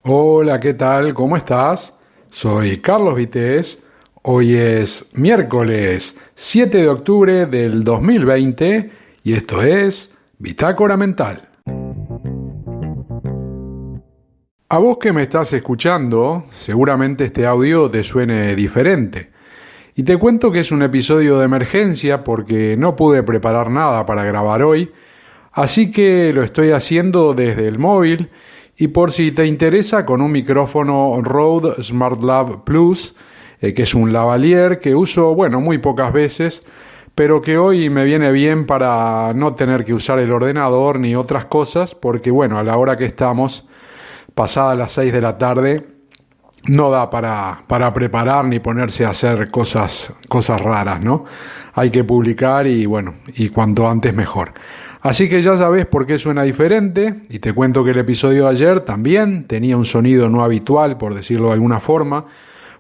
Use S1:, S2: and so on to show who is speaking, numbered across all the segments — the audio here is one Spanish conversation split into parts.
S1: Hola, ¿qué tal? ¿Cómo estás? Soy Carlos Vitéz. Hoy es miércoles 7 de octubre del 2020 y esto es Bitácora Mental. A vos que me estás escuchando, seguramente este audio te suene diferente. Y te cuento que es un episodio de emergencia porque no pude preparar nada para grabar hoy, así que lo estoy haciendo desde el móvil y por si te interesa con un micrófono Rode SmartLav Plus, que es un lavalier que uso, muy pocas veces, pero que hoy me viene bien para no tener que usar el ordenador ni otras cosas, porque a la hora que estamos, pasadas las 6 de la tarde, no da para preparar ni ponerse a hacer cosas raras, ¿no? Hay que publicar y cuanto antes mejor. Así que ya sabes por qué suena diferente y te cuento que el episodio de ayer también tenía un sonido no habitual, por decirlo de alguna forma,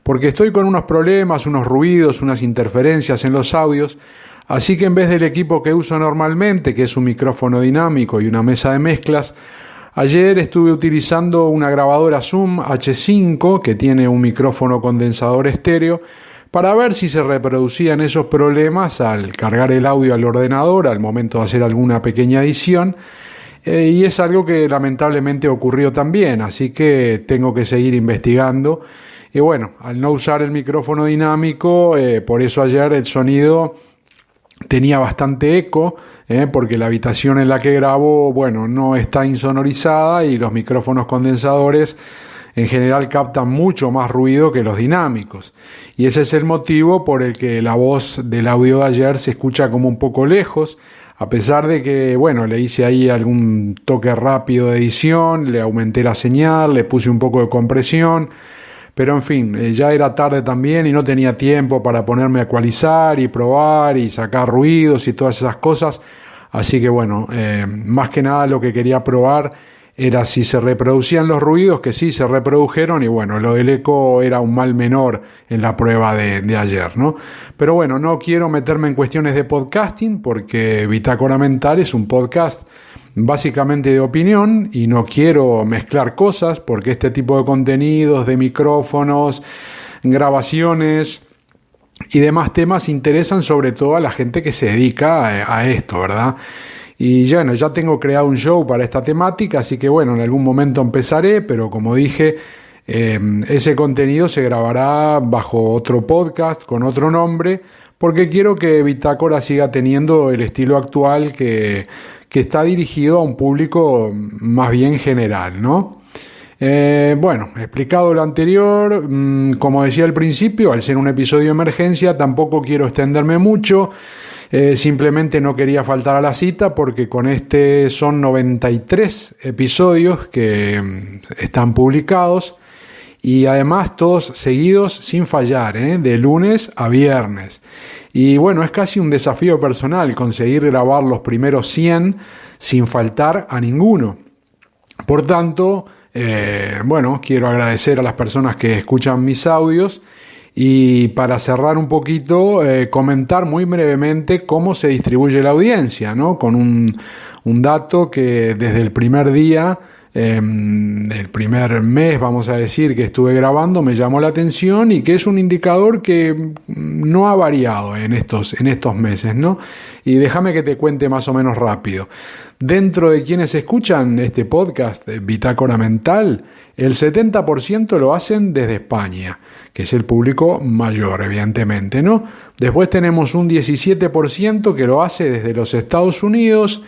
S1: porque estoy con unos problemas, unos ruidos, unas interferencias en los audios, así que en vez del equipo que uso normalmente, que es un micrófono dinámico y una mesa de mezclas, ayer estuve utilizando una grabadora Zoom H5 que tiene un micrófono condensador estéreo para ver si se reproducían esos problemas al cargar el audio al ordenador al momento de hacer alguna pequeña edición, y es algo que lamentablemente ocurrió también, así que tengo que seguir investigando. Y al no usar el micrófono dinámico, por eso ayer el sonido tenía bastante eco, porque la habitación en la que grabo, no está insonorizada y los micrófonos condensadores en general captan mucho más ruido que los dinámicos. Y ese es el motivo por el que la voz del audio de ayer se escucha como un poco lejos, a pesar de que, le hice ahí algún toque rápido de edición, le aumenté la señal, le puse un poco de compresión, pero en fin, ya era tarde también y no tenía tiempo para ponerme a ecualizar y probar y sacar ruidos y todas esas cosas. Así que más que nada lo que quería probar era si se reproducían los ruidos, que sí se reprodujeron, y lo del eco era un mal menor en la prueba de ayer, ¿no? Pero no quiero meterme en cuestiones de podcasting porque Bitácora Mental es un podcast básicamente de opinión y no quiero mezclar cosas porque este tipo de contenidos, de micrófonos, grabaciones y demás temas interesan sobre todo a la gente que se dedica a esto, ¿verdad? Y ya tengo creado un show para esta temática, así que en algún momento empezaré, pero como dije, ese contenido se grabará bajo otro podcast con otro nombre, porque quiero que Bitácora siga teniendo el estilo actual que está dirigido a un público más bien general, ¿no? Explicado lo anterior, como decía al principio, al ser un episodio de emergencia, tampoco quiero extenderme mucho. Simplemente no quería faltar a la cita porque con este son 93 episodios que están publicados y además todos seguidos sin fallar, de lunes a viernes. Y es casi un desafío personal conseguir grabar los primeros 100 sin faltar a ninguno. Por tanto, quiero agradecer a las personas que escuchan mis audios. Y para cerrar un poquito, comentar muy brevemente cómo se distribuye la audiencia, ¿no? Con un dato que desde el primer día, del primer mes, vamos a decir, que estuve grabando, me llamó la atención y que es un indicador que no ha variado en estos meses, ¿no? Y déjame que te cuente más o menos rápido. Dentro de quienes escuchan este podcast, Bitácora Mental, el 70% lo hacen desde España, que es el público mayor, evidentemente, ¿no? Después tenemos un 17% que lo hace desde los Estados Unidos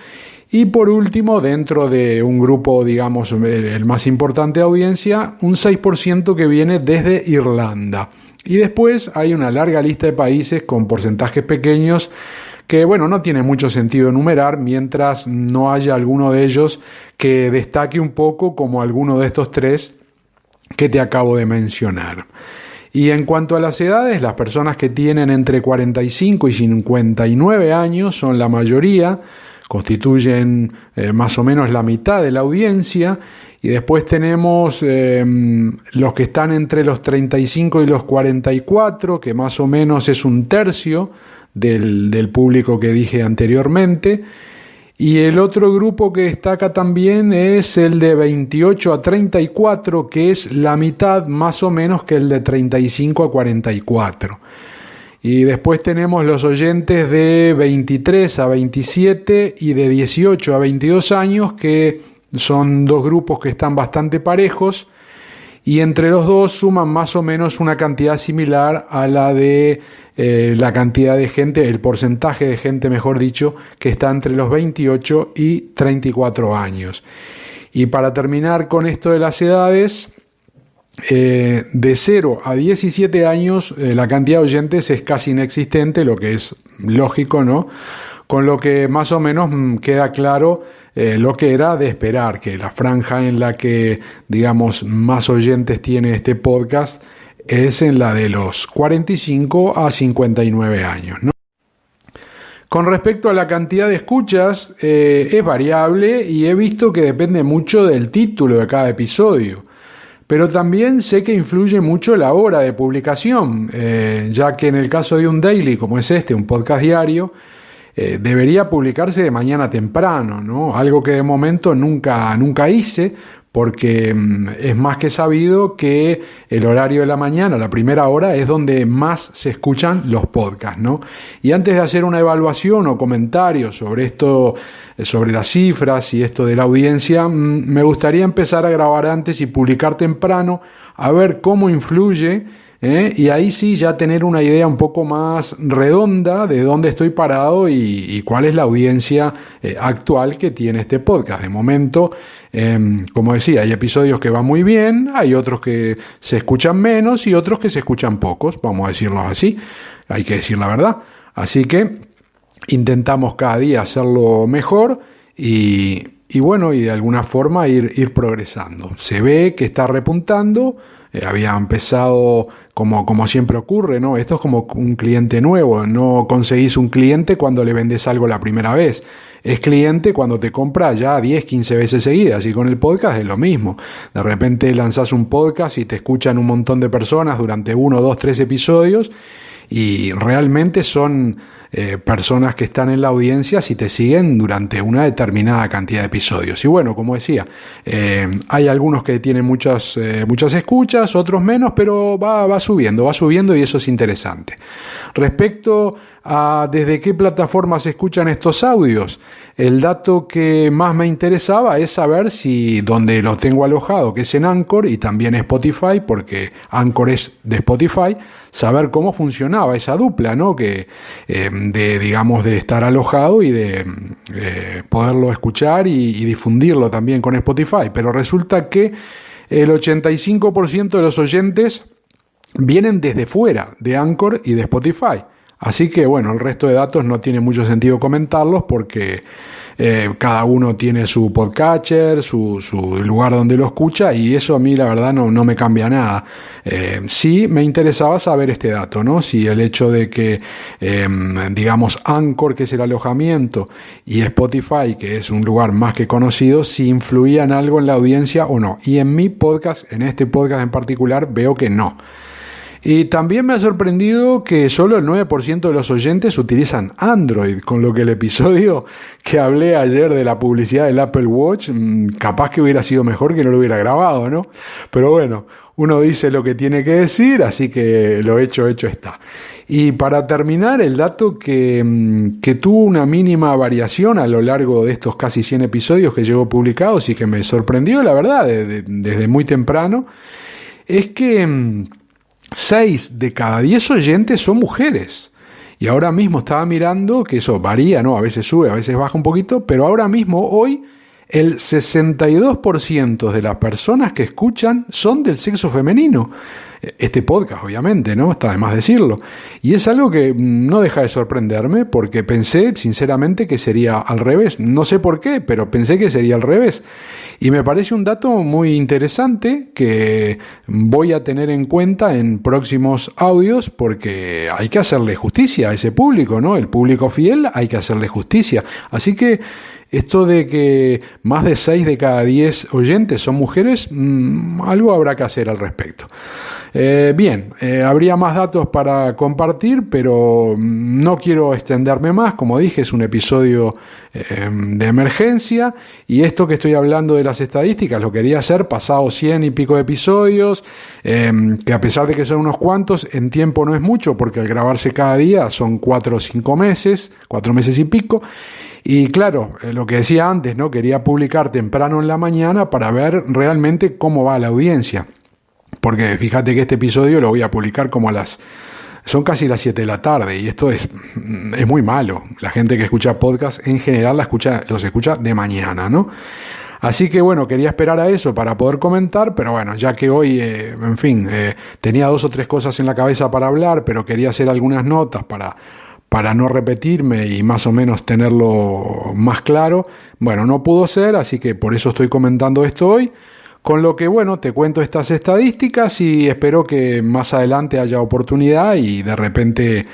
S1: y por último, dentro de un grupo, digamos, el más importante de audiencia, un 6% que viene desde Irlanda. Y después hay una larga lista de países con porcentajes pequeños que, no tiene mucho sentido enumerar mientras no haya alguno de ellos que destaque un poco como alguno de estos tres que te acabo de mencionar. Y en cuanto a las edades, las personas que tienen entre 45 y 59 años son la mayoría, constituyen más o menos la mitad de la audiencia, y después tenemos los que están entre los 35 y los 44, que más o menos es un tercio del público que dije anteriormente, Y el otro grupo que destaca también es el de 28 a 34, que es la mitad más o menos que el de 35 a 44. Y después tenemos los oyentes de 23 a 27 y de 18 a 22 años, que son dos grupos que están bastante parejos, y entre los dos suman más o menos una cantidad similar a la de la cantidad de gente, el porcentaje de gente, mejor dicho, que está entre los 28 y 34 años. Y para terminar con esto de las edades, de 0 a 17 años la cantidad de oyentes es casi inexistente, lo que es lógico, ¿no? Con lo que más o menos queda claro lo que era de esperar, que la franja en la que, digamos, más oyentes tiene este podcast es en la de los 45 a 59 años, ¿no? Con respecto a la cantidad de escuchas, es variable y he visto que depende mucho del título de cada episodio. Pero también sé que influye mucho la hora de publicación, ya que en el caso de un daily como es este, un podcast diario, debería publicarse de mañana temprano, ¿no? Algo que de momento nunca hice, porque es más que sabido que el horario de la mañana, la primera hora, es donde más se escuchan los podcasts, ¿no? Y antes de hacer una evaluación o comentario sobre esto, sobre las cifras y esto de la audiencia, me gustaría empezar a grabar antes y publicar temprano, a ver cómo influye, y ahí sí ya tener una idea un poco más redonda de dónde estoy parado y cuál es la audiencia actual que tiene este podcast. De momento, como decía, hay episodios que van muy bien, hay otros que se escuchan menos y otros que se escuchan pocos, vamos a decirlo así, hay que decir la verdad. Así que intentamos cada día hacerlo mejor y bueno, y de alguna forma ir progresando. Se ve que está repuntando, había empezado como siempre ocurre, ¿no? Esto es como un cliente nuevo, no conseguís un cliente cuando le vendes algo la primera vez. Es cliente cuando te compra ya 10, 15 veces seguidas, y con el podcast es lo mismo. De repente lanzás un podcast y te escuchan un montón de personas durante 1, 2, 3 episodios y realmente son personas que están en la audiencia si te siguen durante una determinada cantidad de episodios. Y bueno, como decía, hay algunos que tienen muchas escuchas, otros menos, pero va subiendo y eso es interesante. Respecto a desde qué plataforma se escuchan estos audios, el dato que más me interesaba es saber si donde los tengo alojado, que es en Anchor y también Spotify, porque Anchor es de Spotify, saber cómo funcionaba esa dupla, ¿no? Que de estar alojado y de poderlo escuchar y difundirlo también con Spotify. Pero resulta que el 85% de los oyentes vienen desde fuera de Anchor y de Spotify. Así que bueno, el resto de datos no tiene mucho sentido comentarlos porque cada uno tiene su podcatcher, su lugar donde lo escucha, y eso a mí la verdad no me cambia nada. Sí me interesaba saber este dato, ¿no? Si el hecho de que, Anchor, que es el alojamiento, y Spotify, que es un lugar más que conocido, si influían algo en la audiencia o no. Y en mi podcast, en este podcast en particular, veo que no. Y también me ha sorprendido que solo el 9% de los oyentes utilizan Android, con lo que el episodio que hablé ayer de la publicidad del Apple Watch, capaz que hubiera sido mejor que no lo hubiera grabado, ¿no? Pero bueno, uno dice lo que tiene que decir, así que lo hecho está. Y para terminar, el dato que tuvo una mínima variación a lo largo de estos casi 100 episodios que llevo publicados y que me sorprendió, la verdad, desde muy temprano, es que 6 de cada 10 oyentes son mujeres. Y ahora mismo estaba mirando que eso varía, ¿no? A veces sube, a veces baja un poquito, pero ahora mismo, hoy, el 62% de las personas que escuchan son del sexo femenino. Este podcast, obviamente, ¿no? Está de más decirlo. Y es algo que no deja de sorprenderme porque pensé, sinceramente, que sería al revés. No sé por qué, pero pensé que sería al revés. Y me parece un dato muy interesante que voy a tener en cuenta en próximos audios porque hay que hacerle justicia a ese público, ¿no? El público fiel hay que hacerle justicia. Así que esto de que más de 6 de cada 10 oyentes son mujeres, algo habrá que hacer al respecto. Bien, habría más datos para compartir, pero no quiero extenderme más. Como dije, es un episodio de emergencia, y esto que estoy hablando de las estadísticas lo quería hacer pasados 100 y pico de episodios, que a pesar de que son unos cuantos, en tiempo no es mucho, porque al grabarse cada día son 4 o 5 meses, 4 meses y pico. Y claro, lo que decía antes, ¿no? Quería publicar temprano en la mañana para ver realmente cómo va la audiencia. Porque fíjate que este episodio lo voy a publicar como son casi las 7 de la tarde, y esto es muy malo. La gente que escucha podcast en general los escucha de mañana, ¿no? Así que bueno, quería esperar a eso para poder comentar, pero bueno, ya que hoy, tenía 2 o 3 cosas en la cabeza para hablar, pero quería hacer algunas notas para no repetirme y más o menos tenerlo más claro. Bueno, no pudo ser, así que por eso estoy comentando esto hoy. Con lo que, bueno, te cuento estas estadísticas y espero que más adelante haya oportunidad y de repente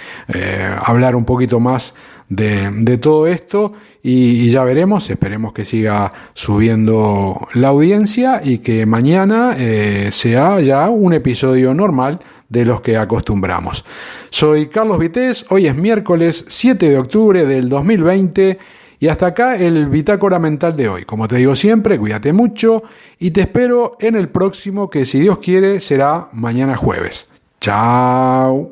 S1: hablar un poquito más de todo esto, y ya veremos. Esperemos que siga subiendo la audiencia y que mañana sea ya un episodio normal de los que acostumbramos. Soy Carlos Vitéz, hoy es miércoles 7 de octubre del 2020 y hasta acá el Bitácora Mental de hoy. Como te digo siempre, cuídate mucho y te espero en el próximo, que si Dios quiere será mañana jueves. ¡Chao!